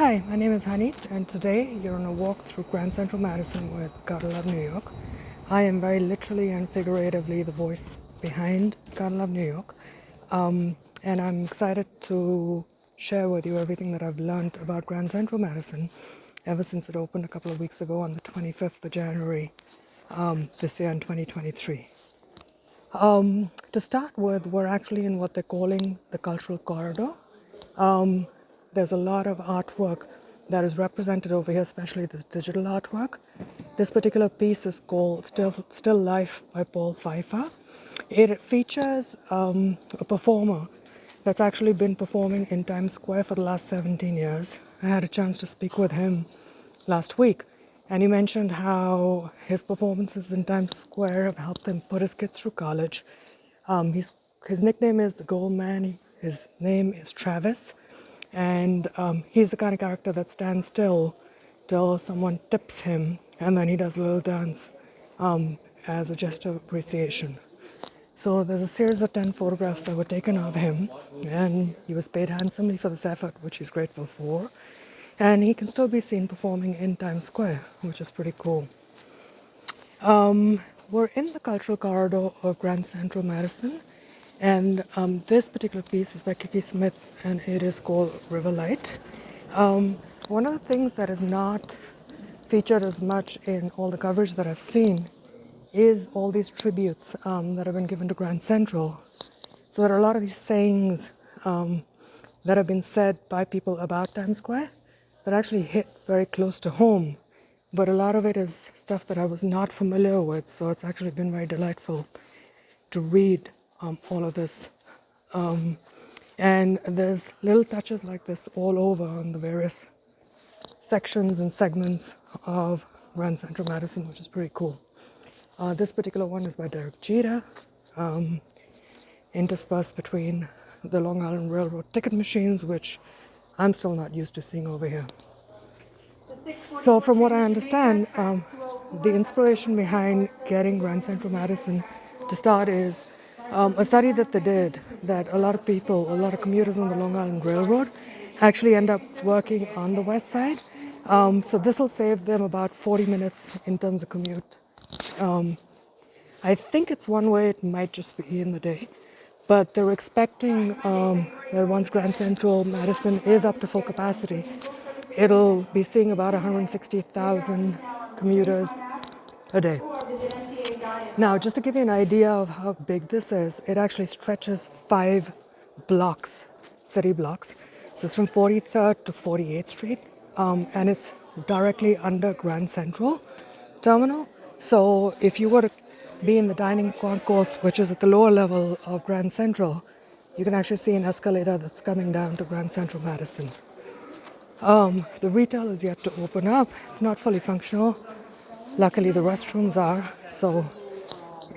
Hi, my name is Honey, and today you're on a walk through Grand Central Madison with Gotta Love New York. I am very literally and figuratively the voice behind Gotta Love New York, and I'm excited to share with you everything that I've learned about Grand Central Madison ever since it opened a couple of weeks ago on the 25th of January this year in 2023. To start with, we're actually in what they're calling the cultural corridor. There's a lot of artwork that is represented over here, especially this digital artwork. This particular piece is called Still Life by Paul Pfeiffer. It features a performer that's actually been performing in Times Square for the last 17 years. I had a chance to speak with him last week, and he mentioned how his performances in Times Square have helped him put his kids through college. His nickname is the Gold Man. His name is Travis. And he's the kind of character that stands still till someone tips him, and then he does a little dance as a gesture of appreciation. So there's a series of 10 photographs that were taken of him, and he was paid handsomely for this effort, which he's grateful for. And he can still be seen performing in Times Square, which is pretty cool. We're in the cultural corridor of Grand Central Madison, and this particular piece is by Kiki Smith, and it is called River Light. One of the things that is not featured as much in all the coverage that I've seen is all these tributes that have been given to Grand Central. So there are a lot of these sayings that have been said by people about Times Square that actually hit very close to home. But a lot of it is stuff that I was not familiar with, so it's actually been very delightful to read all of this. And there's little touches like this all over on the various sections and segments of Grand Central Madison, which is pretty cool. This particular one is by Derek Jeter, interspersed between the Long Island Railroad ticket machines, which I'm still not used to seeing over here. So from what I understand, the inspiration behind getting Grand Central Madison to start is a study that they did that a lot of people, a lot of commuters on the Long Island Railroad actually end up working on the west side. So this will save them about 40 minutes in terms of commute. I think it's one way, it might just be in the day. But they're expecting that once Grand Central Madison is up to full capacity, it'll be seeing about 160,000 commuters a day. Now, just to give you an idea of how big this is, it actually stretches 5 blocks, city blocks. So it's from 43rd to 48th Street, and it's directly under Grand Central Terminal. So if you were to be in the dining concourse, which is at the lower level of Grand Central, you can actually see an escalator that's coming down to Grand Central Madison. The retail is yet to open up. It's not fully functional. Luckily, the restrooms are, so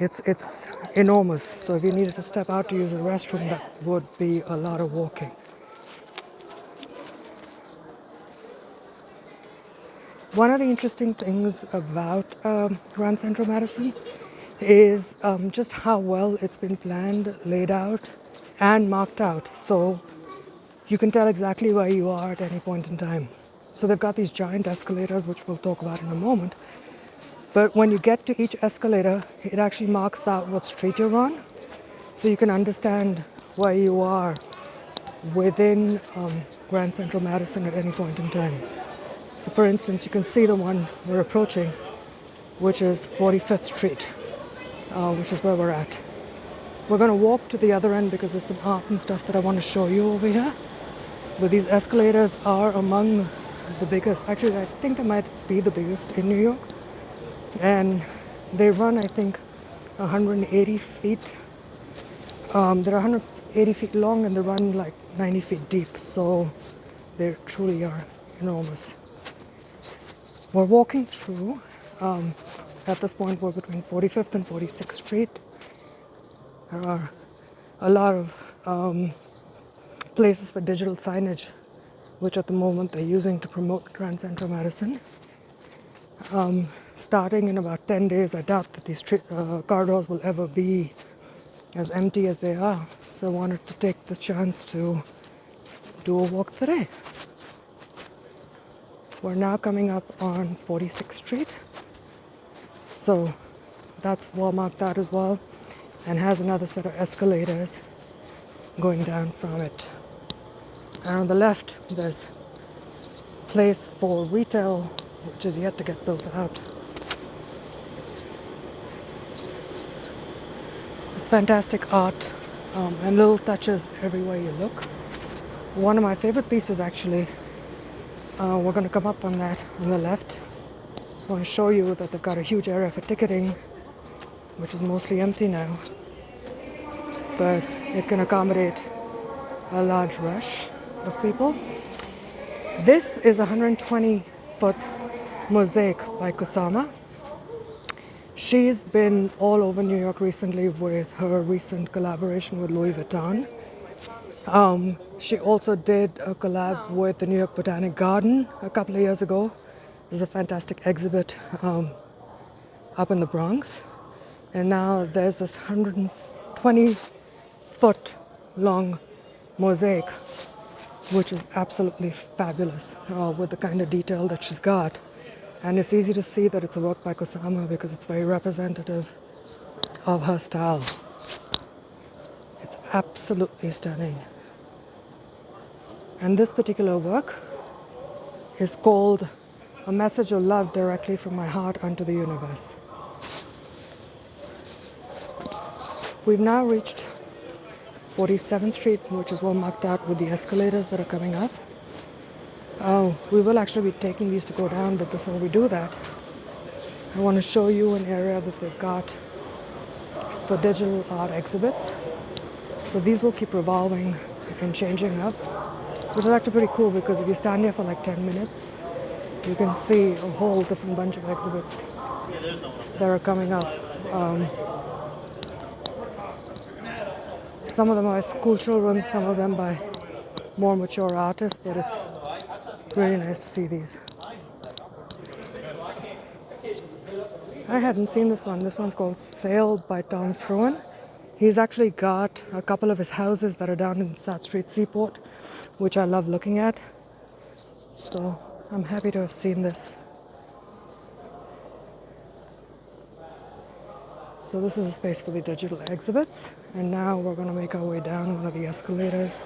it's enormous. So if you needed to step out to use a restroom, that would be a lot of walking. One of the interesting things about Grand Central Madison is just how well it's been planned, laid out, and marked out. So you can tell exactly where you are at any point in time. So they've got these giant escalators, which we'll talk about in a moment. But when you get to each escalator, it actually marks out what street you're on, so you can understand where you are within Grand Central Madison at any point in time. So for instance, you can see the one we're approaching, which is 45th Street, which is where we're at. We're going to walk to the other end because there's some art and stuff that I want to show you over here. But these escalators are among the biggest. Actually, I think they might be the biggest in New York. And they run, I think, 180 feet. They're 180 feet long and they run like 90 feet deep. So they truly are enormous. We're walking through, at this point we're between 45th and 46th Street. There are a lot of places for digital signage, which at the moment they're using to promote Grand Central Madison. Starting in about 10 days, I doubt that these corridors will ever be as empty as they are. So I wanted to take the chance to do a walk today. We're now coming up on 46th Street. So that's well marked out as well, and has another set of escalators going down from it. And on the left, there's place for retail, which is yet to get built out. It's fantastic art and little touches everywhere you look. One of my favorite pieces, actually, we're going to come up on that on the left. Just want to show you that they've got a huge area for ticketing, which is mostly empty now, but it can accommodate a large rush of people. This is a 120-foot mosaic by Kusama. She's been all over New York recently with her recent collaboration with Louis Vuitton. She also did a collab with the New York Botanic Garden a couple of years ago. There's a fantastic exhibit up in the Bronx. And now there's this 120-foot long mosaic, which is absolutely fabulous with the kind of detail that she's got. And it's easy to see that it's a work by Kusama because it's very representative of her style. It's absolutely stunning. And this particular work is called A Message of Love Directly from My Heart Unto the Universe. We've now reached 47th Street, which is well marked out with the escalators that are coming up. We will actually be taking these to go down, but before we do that, I want to show you an area that they've got for digital art exhibits. So these will keep revolving and changing up, which is actually pretty cool because if you stand here for like 10 minutes, you can see a whole different bunch of exhibits that are coming up. Some of them are school children, some of them by more mature artists, but it's really nice to see these. I hadn't seen this one. This one's called Sail by Tom Fruin. He's actually got a couple of his houses that are down in South Street Seaport, which I love looking at. So I'm happy to have seen this. So this is a space for the digital exhibits. And now we're going to make our way down one of the escalators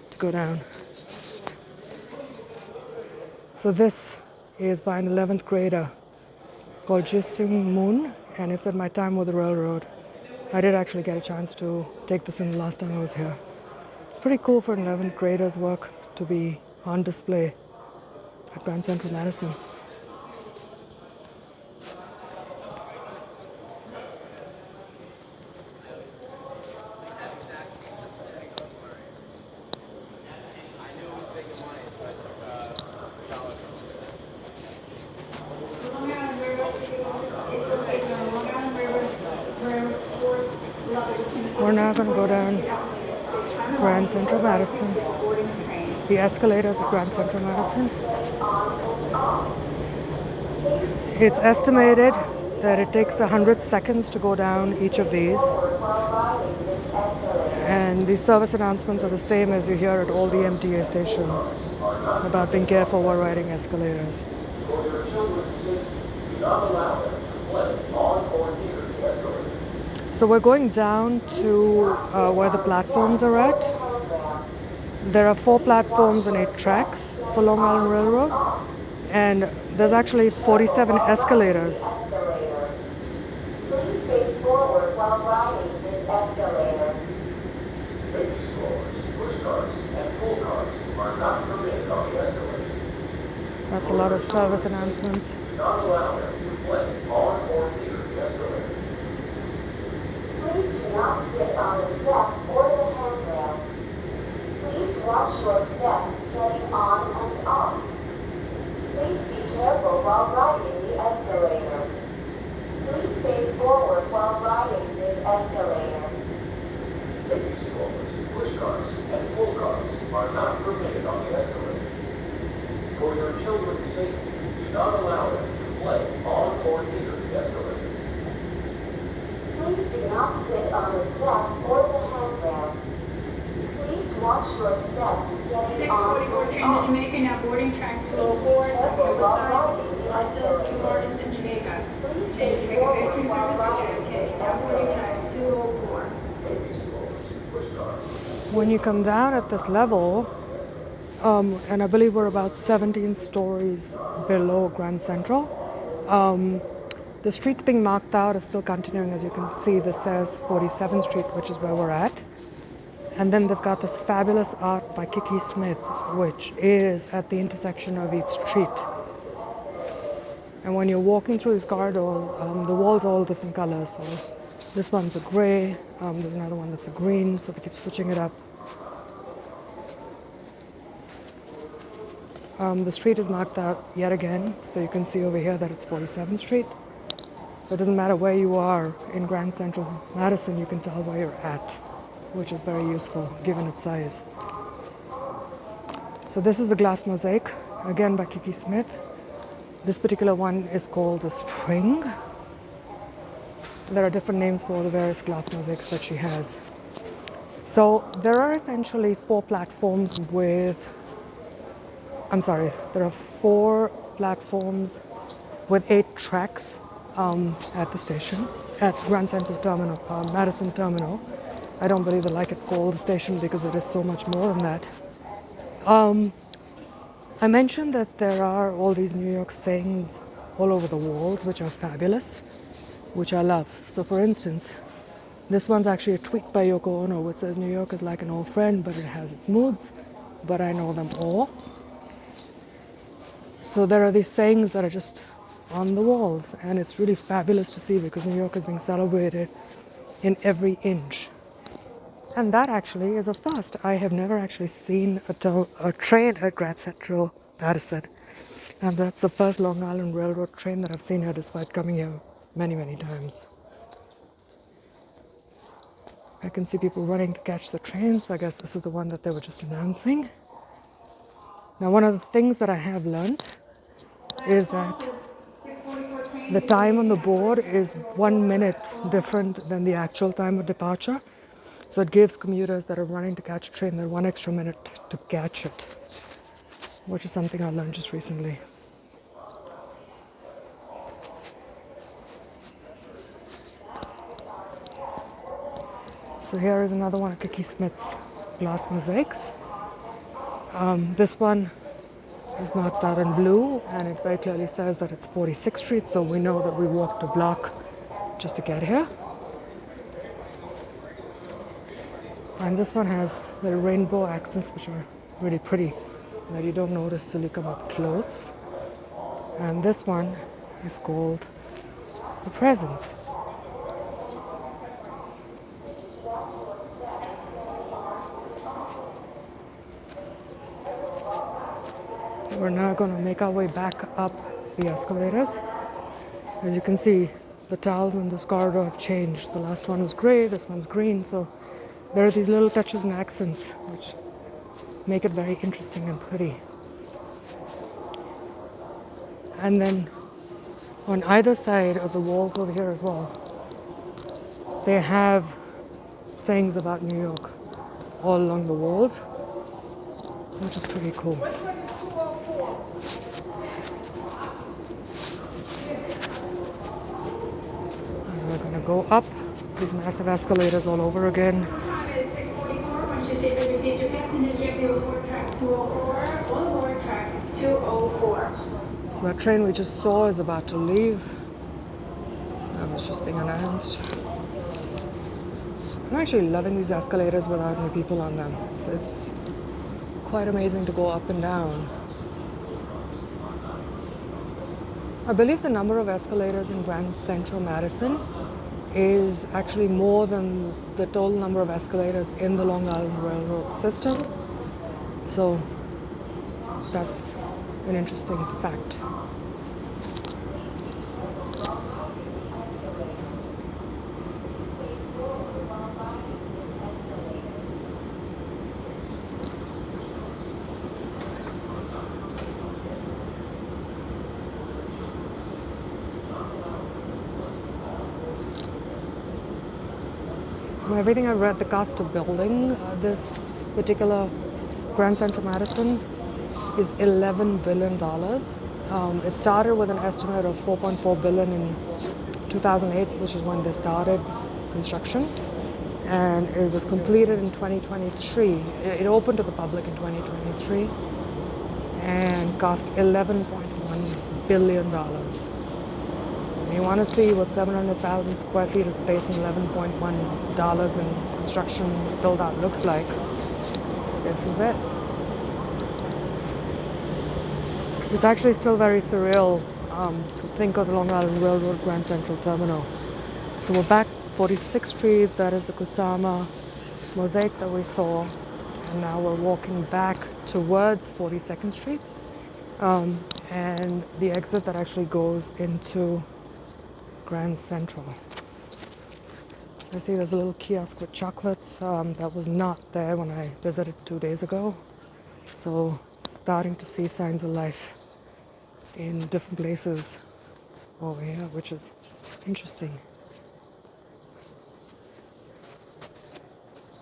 to go down. So this is by an 11th grader called Jisung Moon, and it's at My Time with the Railroad. I did actually get a chance to take this in the last time I was here. It's pretty cool for an 11th grader's work to be on display at Grand Central Madison. We're now going to go down Grand Central Madison, the escalators at Grand Central Madison. It's estimated that it takes 100 seconds to go down each of these. And the service announcements are the same as you hear at all the MTA stations about being careful while riding escalators. So we're going down to where the platforms are at. There are 4 platforms and 8 tracks for Long Island Railroad, and there's actually 47 escalators. Please face forward while riding this escalator. Baby strollers, push carts, and pull carts are not permitted on the escalator. That's a lot of service announcements. Do not allow them to play on or near the escalator. Please do not sit on the steps or the handrail. Please watch your step getting on and off. Please be careful while riding the escalator. Please face forward while riding this escalator. Baby strollers, push carts, and pull carts are not permitted on the escalator. For your children's safety, do not allow them to play on or near the escalator. Please do not sit on the steps or the handrail. Please watch your step 644 train to Jamaica, now boarding track 204, stopping at Woodside. Marcellus, New Orleans, and Jamaica. Train to Jamaica Bay service for JFK, now boarding track 204. When you come down at this level, and I believe we're about 17 stories below Grand Central, the streets being marked out are still continuing. As you can see, this says 47th Street, which is where we're at. And then they've got this fabulous art by Kiki Smith, which is at the intersection of each street. And when you're walking through these corridors, the walls are all different colors. So this one's a gray, there's another one that's a green, so they keep switching it up. The street is marked out yet again, so you can see over here that it's 47th Street. So it doesn't matter where you are in Grand Central Madison, you can tell where you're at, which is very useful given its size. So this is a glass mosaic, again by Kiki Smith. This particular one is called the Spring. There are different names for the various glass mosaics that she has. So there are essentially four platforms there are 4 platforms with 8 tracks at the station, at Grand Central Terminal, Madison Terminal. I don't believe they like it called the station because it is so much more than that. I mentioned that there are all these New York sayings all over the walls, which are fabulous, which I love. So for instance, this one's actually a tweet by Yoko Ono, which says, "New York is like an old friend, but it has its moods, but I know them all." So there are these sayings that are just on the walls, and it's really fabulous to see because New York is being celebrated in every inch. And that actually is a first. I have never actually seen a train at Grand Central Madison. And that's the first Long Island Railroad train that I've seen here, despite coming here many, many times. I can see people running to catch the train, so I guess this is the one that they were just announcing. Now, one of the things that I have learned is that the time on the board is 1 minute different than the actual time of departure. So it gives commuters that are running to catch a train that 1 extra minute to catch it, which is something I learned just recently. So here is another one of Kiki Smith's glass mosaics. This one is marked out in blue, and it very clearly says that it's 46th Street, so we know that we walked a block just to get here. And this one has the rainbow accents, which are really pretty, that you don't notice till you come up close. And this one is called The Presence. We're now going to make our way back up the escalators. As you can see, the tiles in this corridor have changed. The last one was gray, this one's green, so there are these little touches and accents which make it very interesting and pretty. And then on either side of the walls over here as well, they have sayings about New York all along the walls, which is pretty cool. And we're going to go up these massive escalators all over again. Time is 6:44. Once you say they received your passengers, you have to board track 204, on board track 204. So that train we just saw is about to leave. That was just being announced. I'm actually loving these escalators without any people on them. It's quite amazing to go up and down. I believe the number of escalators in Grand Central Madison is actually more than the total number of escalators in the Long Island Railroad system. So that's an interesting fact. From everything I've read, the cost of building this particular Grand Central Madison is $11 billion. It started with an estimate of $4.4 billion in 2008, which is when they started construction, and it was completed in 2023. It opened to the public in 2023 and cost $11.1 billion. So you want to see what 700,000 square feet of space and $11.1 in construction build out looks like. This is it. It's actually still very surreal to think of the Long Island Railroad Grand Central Terminal. So we're back 46th Street, that is the Kusama mosaic that we saw, and now we're walking back towards 42nd Street and the exit that actually goes into Grand Central. So I see there's a little kiosk with chocolates that was not there when I visited 2 days ago. So starting to see signs of life in different places over here, which is interesting.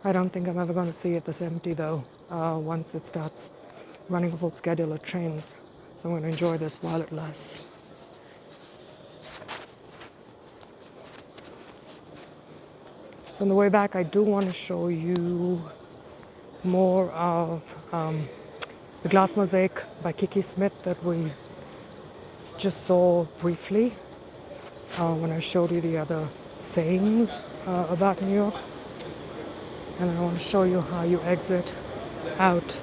I don't think I'm ever going to see it this empty though, once it starts running a full schedule of trains. So I'm going to enjoy this while it lasts. So on the way back, I do want to show you more of the glass mosaic by Kiki Smith that we just saw briefly when I showed you the other sayings about New York. And then I want to show you how you exit out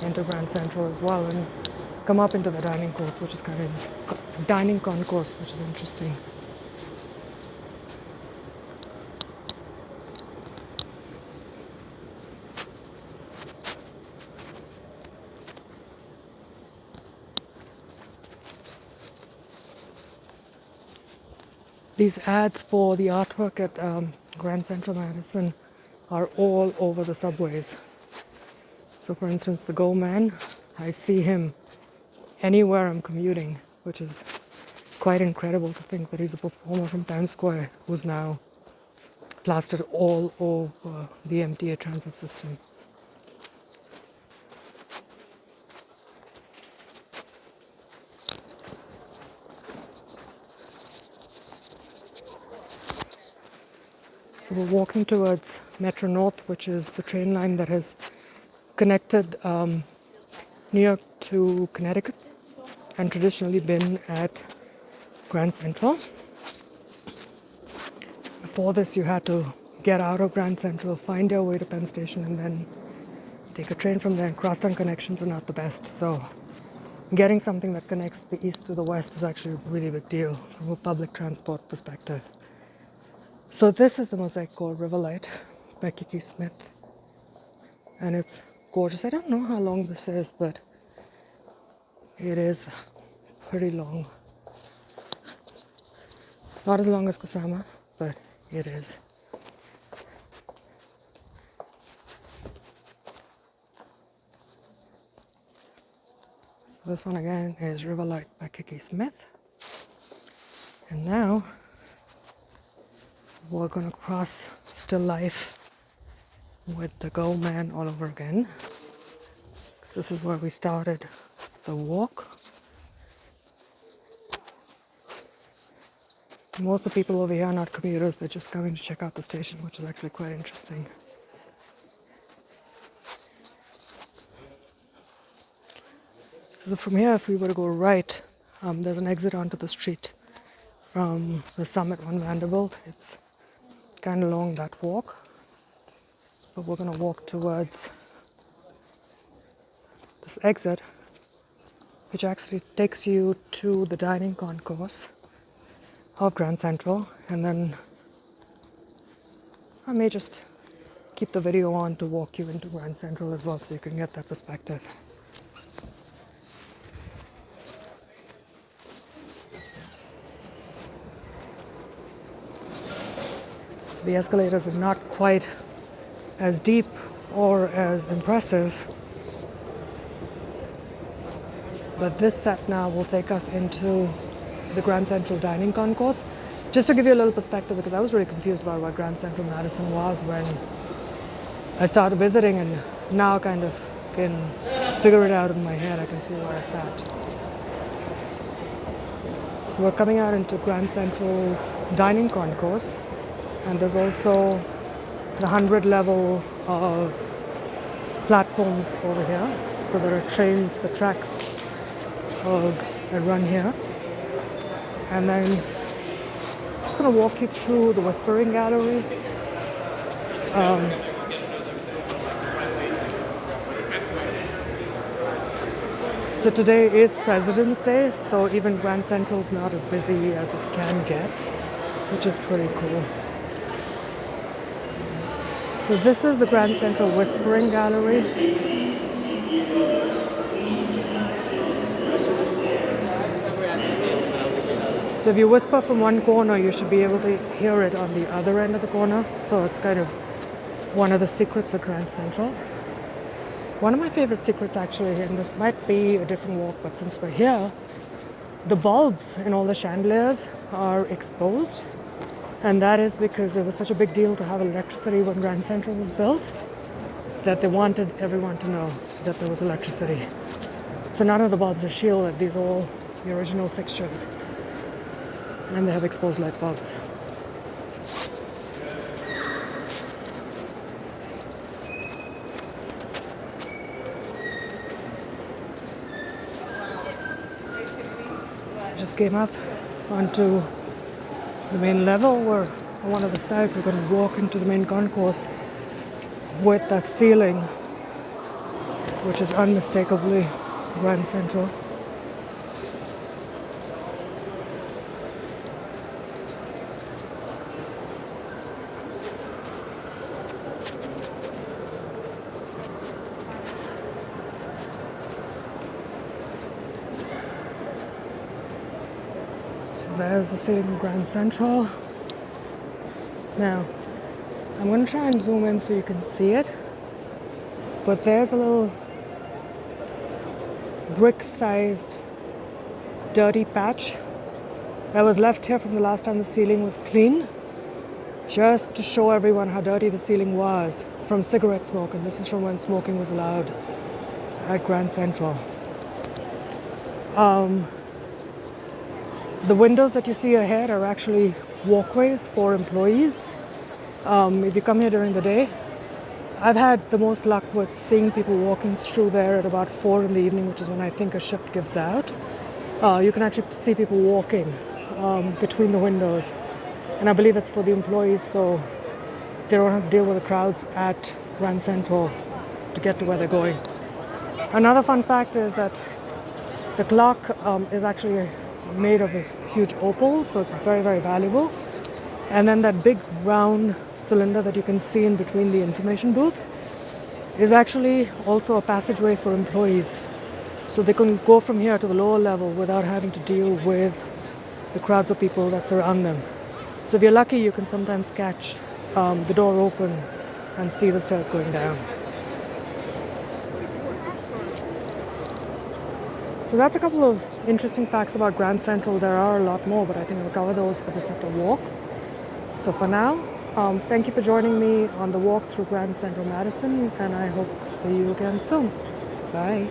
into Grand Central as well and come up into the dining concourse, which is interesting. These ads for the artwork at Grand Central Madison are all over the subways. So for instance, the Go Man, I see him anywhere I'm commuting, which is quite incredible to think that he's a performer from Times Square who's now plastered all over the MTA transit system. So we're walking towards Metro North, which is the train line that has connected New York to Connecticut and traditionally been at Grand Central. Before this, you had to get out of Grand Central, find your way to Penn Station, and then take a train from there, and crosstown connections are not the best. So getting something that connects the east to the west is actually a really big deal from a public transport perspective. So this is the mosaic called Riverlight by Kiki Smith, and it's gorgeous. I don't know how long this is, but it is pretty long. Not as long as Kusama, but it is. So this one again is Riverlight by Kiki Smith. And now we're gonna cross Still Life with the Go Man all over again. So this is where we started the walk. Most of the people over here are not commuters, they're just coming to check out the station, which is actually quite interesting. So from here, if we were to go right, there's an exit onto the street from the Summit on Vanderbilt. It's kind of long, that walk, but we're going to walk towards this exit, which actually takes you to the dining concourse of Grand Central. And then I may just keep the video on to walk you into Grand Central as well, so you can get that perspective. So the escalators are not quite as deep or as impressive, but this set now will take us into the Grand Central Dining Concourse. Just to give you a little perspective, because I was really confused about what Grand Central Madison was when I started visiting, and now kind of can figure it out in my head. I can see where it's at. So we're coming out into Grand Central's dining concourse, and there's also the 100 level of platforms over here. So there are trains, the tracks that run here. And then I'm just going to walk you through the Whispering Gallery. So today is President's Day, so even Grand Central's not as busy as it can get, which is pretty cool. So this is the Grand Central Whispering Gallery. So if you whisper from one corner, you should be able to hear it on the other end of the corner. So it's kind of one of the secrets of Grand Central. One of my favorite secrets actually, and this might be a different walk, but since we're here, the bulbs in all the chandeliers are exposed. And that is because it was such a big deal to have electricity when Grand Central was built that they wanted everyone to know that there was electricity. So none of the bulbs are shielded. These are all the original fixtures. And they have exposed light bulbs. Just came up onto the main level, where on one of the sides we're going to walk into the main concourse with that ceiling, which is unmistakably Grand Central. So there's the ceiling of Grand Central. Now, I'm going to try and zoom in so you can see it. But there's a little brick-sized dirty patch that was left here from the last time the ceiling was clean, just to show everyone how dirty the ceiling was from cigarette smoke. And this is from when smoking was allowed at Grand Central. The windows that you see ahead are actually walkways for employees. If you come here during the day, I've had the most luck with seeing people walking through there at about 4 in the evening, which is when I think a shift gives out. You can actually see people walking between the windows. And I believe it's for the employees, so they don't have to deal with the crowds at Grand Central to get to where they're going. Another fun fact is that the clock is actually made of a huge opal, so it's very, very valuable. And then that big round cylinder that you can see in between the information booth is actually also a passageway for employees. So they can go from here to the lower level without having to deal with the crowds of people that surround them. So if you're lucky, you can sometimes catch the door open and see the stairs going down. So that's a couple of interesting facts about Grand Central. There are a lot more, but I think I'll cover those as a separate walk. So for now, thank you for joining me on the walk through Grand Central Madison, and I hope to see you again soon. Bye.